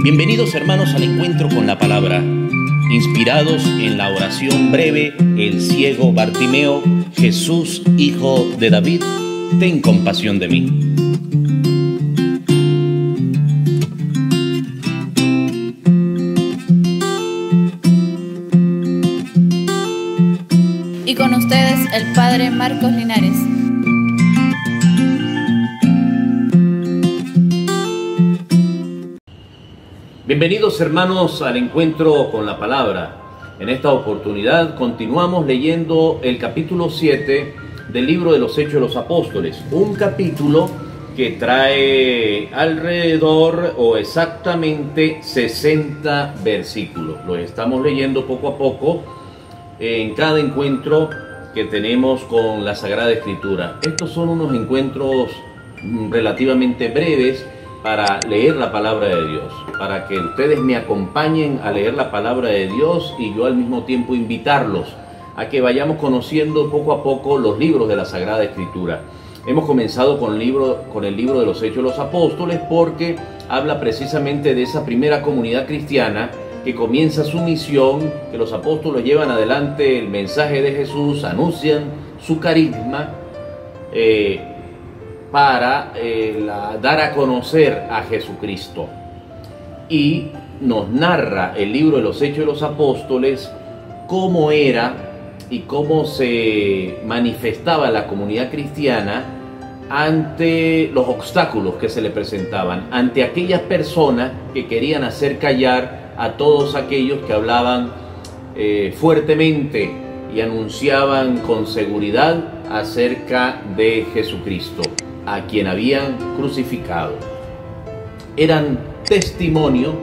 Bienvenidos hermanos al encuentro con la palabra. Inspirados en la oración breve, el ciego Bartimeo: Jesús, hijo de David, ten compasión de mí. Y con ustedes el Padre Marcos Linares. Bienvenidos hermanos al encuentro con la palabra. En esta oportunidad continuamos leyendo el capítulo 7 del libro de los Hechos de los Apóstoles. Un capítulo que trae alrededor o exactamente 60 versículos. Los estamos leyendo poco a poco en cada encuentro que tenemos con la Sagrada Escritura. Estos son unos encuentros relativamente breves para leer la palabra de Dios, para que ustedes me acompañen a leer la palabra de Dios y yo al mismo tiempo invitarlos a que vayamos conociendo poco a poco los libros de la Sagrada Escritura. Hemos comenzado con el libro de los Hechos de los Apóstoles porque habla precisamente de esa primera comunidad cristiana que comienza su misión, que los apóstoles llevan adelante el mensaje de Jesús, anuncian su carisma para dar a conocer a Jesucristo. Y nos narra el libro de los Hechos de los Apóstoles cómo era y cómo se manifestaba la comunidad cristiana ante los obstáculos que se le presentaban, ante aquellas personas que querían hacer callar a todos aquellos que hablaban fuertemente y anunciaban con seguridad acerca de Jesucristo, a quien habían crucificado. Eran testimonio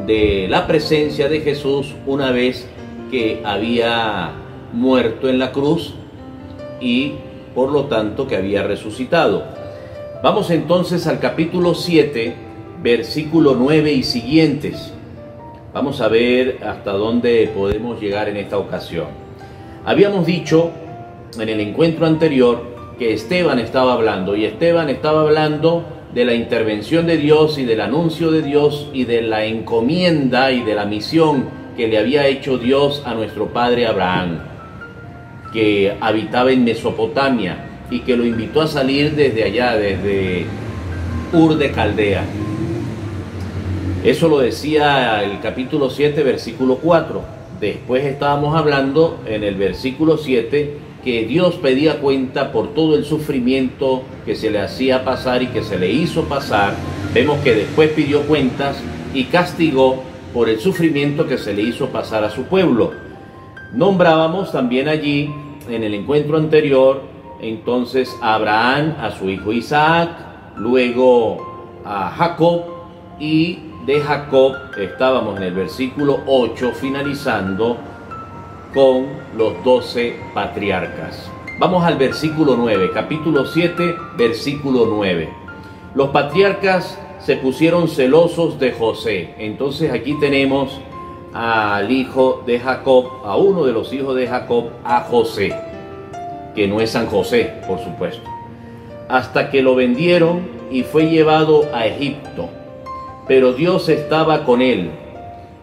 de la presencia de Jesús una vez que había muerto en la cruz y por lo tanto que había resucitado. Vamos entonces al capítulo 7, versículo 9 y siguientes. Vamos a ver hasta dónde podemos llegar en esta ocasión. Habíamos dicho en el encuentro anterior que Esteban estaba hablando, y Esteban estaba hablando de la intervención de Dios y del anuncio de Dios y de la encomienda y de la misión que le había hecho Dios a nuestro padre Abraham, que habitaba en Mesopotamia y que lo invitó a salir desde allá, desde Ur de Caldea. Eso lo decía el capítulo 7, versículo 4. Después estábamos hablando en el versículo 7 que Dios pedía cuenta por todo el sufrimiento que se le hacía pasar y que se le hizo pasar. Vemos que después pidió cuentas y castigó por el sufrimiento que se le hizo pasar a su pueblo. Nombrábamos también allí, en el encuentro anterior, entonces a Abraham, a su hijo Isaac, luego a Jacob, y de Jacob estábamos en el versículo 8, finalizando con los 12 patriarcas. Vamos al versículo 9, capítulo 7, versículo 9. Los patriarcas se pusieron celosos de José. Entonces aquí tenemos al hijo de Jacob, a uno de los hijos de Jacob, a José, que no es San José, por supuesto, hasta que lo vendieron y fue llevado a Egipto. Pero Dios estaba con él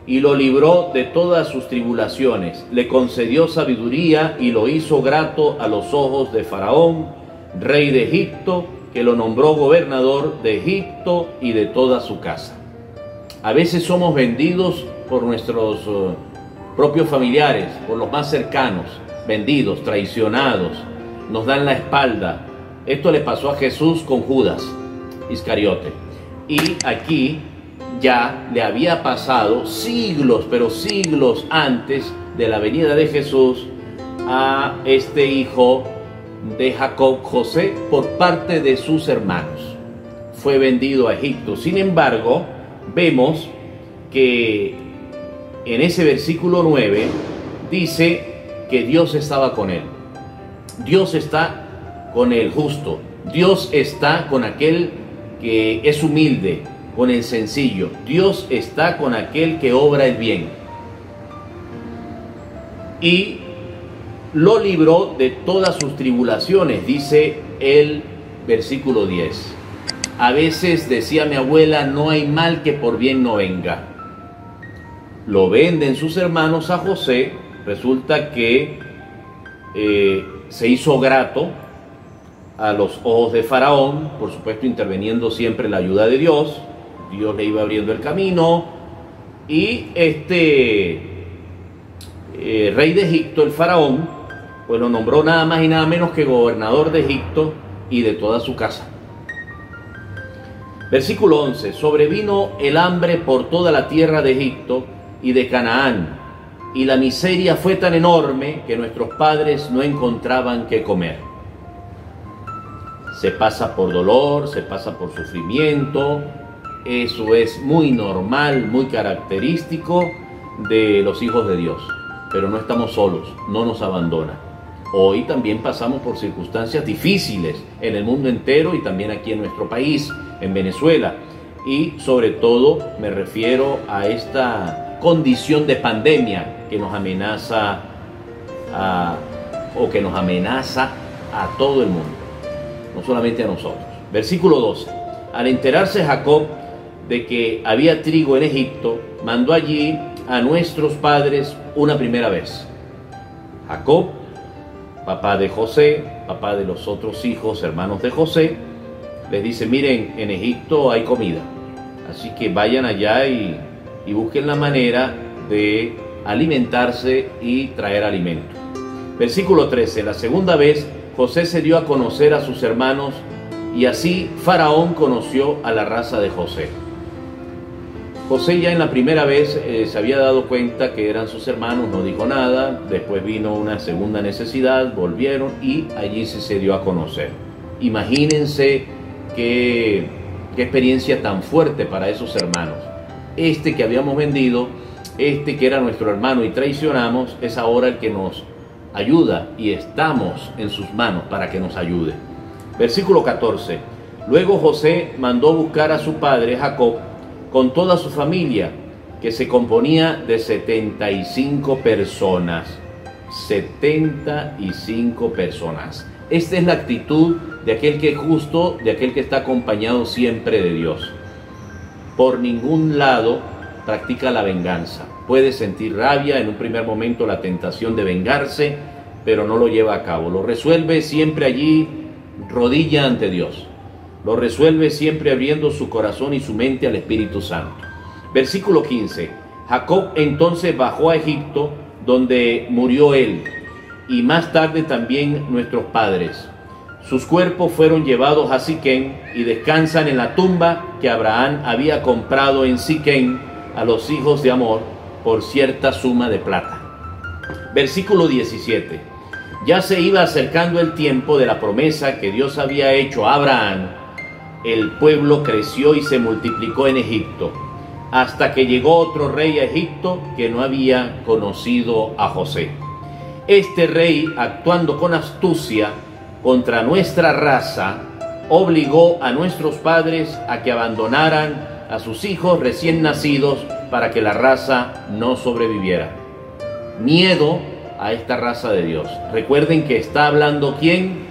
y lo libró de todas sus tribulaciones, le concedió sabiduría y lo hizo grato a los ojos de Faraón, rey de Egipto, que lo nombró gobernador de Egipto y de toda su casa. A veces somos vendidos por nuestros propios familiares, por los más cercanos, vendidos, traicionados, nos dan la espalda. Esto le pasó a Jesús con Judas Iscariote. Y aquí ya le había pasado siglos, pero siglos antes de la venida de Jesús, a este hijo de Jacob, José, por parte de sus hermanos. Fue vendido a Egipto. Sin embargo, vemos que en ese versículo 9 dice que Dios estaba con él. Dios está con el justo. Dios está con aquel que es humilde, con el sencillo. Dios está con aquel que obra el bien. Y lo libró de todas sus tribulaciones, dice el versículo 10. A veces decía mi abuela, no hay mal que por bien no venga. Lo venden sus hermanos a José, resulta que se hizo grato a los ojos de Faraón, por supuesto interviniendo siempre la ayuda de Dios. Dios le iba abriendo el camino y rey de Egipto, el Faraón, pues lo nombró nada más y nada menos que gobernador de Egipto y de toda su casa. Versículo 11, sobrevino el hambre por toda la tierra de Egipto y de Canaán, y la miseria fue tan enorme que nuestros padres no encontraban qué comer. Se pasa por dolor, se pasa por sufrimiento, eso es muy normal, muy característico de los hijos de Dios, pero no estamos solos, no nos abandona. Hoy también pasamos por circunstancias difíciles en el mundo entero y también aquí en nuestro país, en Venezuela, y sobre todo me refiero a esta condición de pandemia que nos amenaza a todo el mundo, no solamente a nosotros. Versículo 12. Al enterarse Jacob de que había trigo en Egipto, mandó allí a nuestros padres una primera vez. Jacob, papá de José, papá de los otros hijos, hermanos de José, les dice, miren, en Egipto hay comida, así que vayan allá y busquen la manera de alimentarse y traer alimento. Versículo 13, la segunda vez José se dio a conocer a sus hermanos y así Faraón conoció a la raza de José. José ya en la primera vez se había dado cuenta que eran sus hermanos, no dijo nada, después vino una segunda necesidad, volvieron y allí se dio a conocer. Imagínense qué experiencia tan fuerte para esos hermanos. Este que habíamos vendido, este que era nuestro hermano y traicionamos, es ahora el que nos ayuda y estamos en sus manos para que nos ayude. Versículo 14. Luego José mandó buscar a su padre Jacob con toda su familia, que se componía de 75 personas. 75 personas. Esta es la actitud de aquel que es justo, de aquel que está acompañado siempre de Dios. Por ningún lado practica la venganza. Puede sentir rabia, en un primer momento la tentación de vengarse, pero no lo lleva a cabo. Lo resuelve siempre allí, rodilla ante Dios. Lo resuelve siempre abriendo su corazón y su mente al Espíritu Santo. Versículo 15. Jacob entonces bajó a Egipto, donde murió él, y más tarde también nuestros padres. Sus cuerpos fueron llevados a Siquem y descansan en la tumba que Abraham había comprado en Siquem a los hijos de Amor por cierta suma de plata. Versículo 17. Ya se iba acercando el tiempo de la promesa que Dios había hecho a Abraham. El pueblo creció y se multiplicó en Egipto, hasta que llegó otro rey a Egipto que no había conocido a José. Este rey, actuando con astucia contra nuestra raza, obligó a nuestros padres a que abandonaran a sus hijos recién nacidos para que la raza no sobreviviera. Miedo a esta raza de Dios. Recuerden que está hablando ¿quién?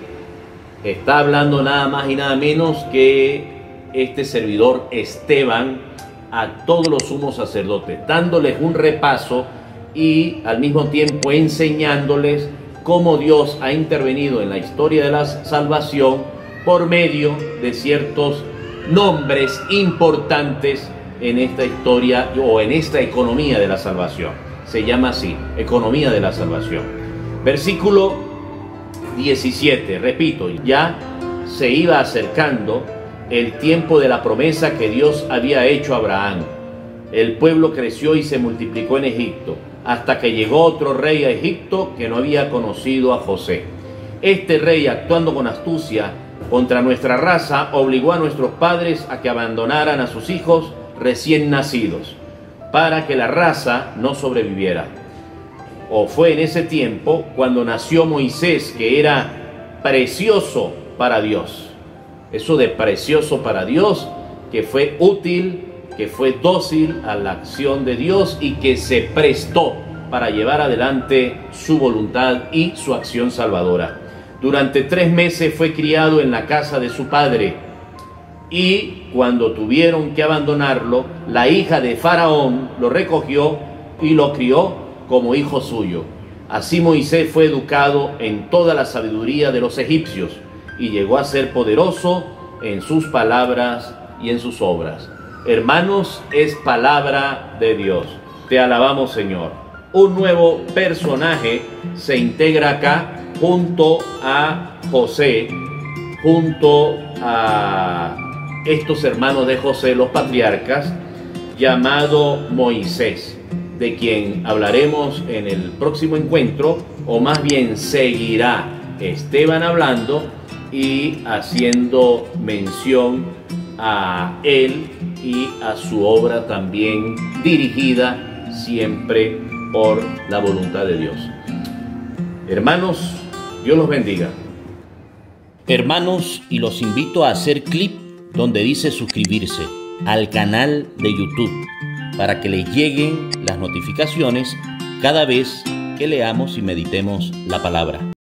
Está hablando nada más y nada menos que este servidor Esteban a todos los sumos sacerdotes, dándoles un repaso y al mismo tiempo enseñándoles cómo Dios ha intervenido en la historia de la salvación por medio de ciertos nombres importantes en esta historia o en esta economía de la salvación. Se llama así, economía de la salvación. Versículo 17, repito, ya se iba acercando el tiempo de la promesa que Dios había hecho a Abraham. El pueblo creció y se multiplicó en Egipto, hasta que llegó otro rey a Egipto que no había conocido a José. Este rey, actuando con astucia contra nuestra raza, obligó a nuestros padres a que abandonaran a sus hijos recién nacidos, para que la raza no sobreviviera. O fue en ese tiempo cuando nació Moisés, que era precioso para Dios. Eso de precioso para Dios, que fue útil, que fue dócil a la acción de Dios y que se prestó para llevar adelante su voluntad y su acción salvadora. Durante 3 meses fue criado en la casa de su padre. Y cuando tuvieron que abandonarlo, la hija de Faraón lo recogió y lo crió como hijo suyo. Así Moisés fue educado en toda la sabiduría de los egipcios y llegó a ser poderoso en sus palabras y en sus obras. Hermanos, es palabra de Dios. Te alabamos, Señor. Un nuevo personaje se integra acá junto a José, junto a estos hermanos de José, los patriarcas, llamado Moisés, de quien hablaremos en el próximo encuentro, o más bien seguirá Esteban hablando y haciendo mención a él y a su obra también dirigida siempre por la voluntad de Dios. Hermanos, Dios los bendiga. Hermanos, y los invito a hacer clic donde dice suscribirse al canal de YouTube para que les lleguen las notificaciones cada vez que leamos y meditemos la palabra.